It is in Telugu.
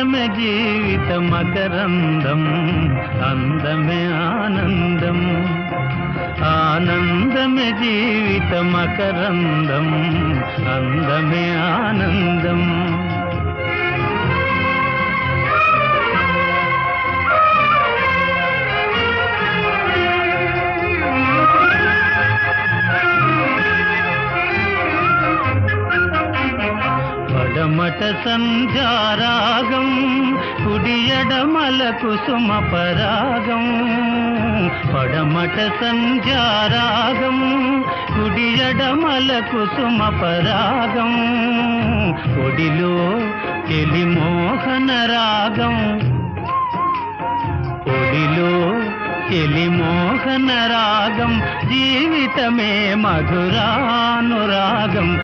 ఆనందమే జీవిత మకరందం, అందమే ఆనందం. ఆనందమే జీవిత మకరందం, అందమే ఆనందం. పడమట సంధ్యారాగం, కుడియడమల కుసుమ పరాగం. పడమట సంధ్యారాగం, కుడియడమల కుసుమ పరాగం. ఒడిలో చెలి మోహన రాగం, ఒడిలో చెలి మోహన రాగం. జీవితమే మధురానురాగం.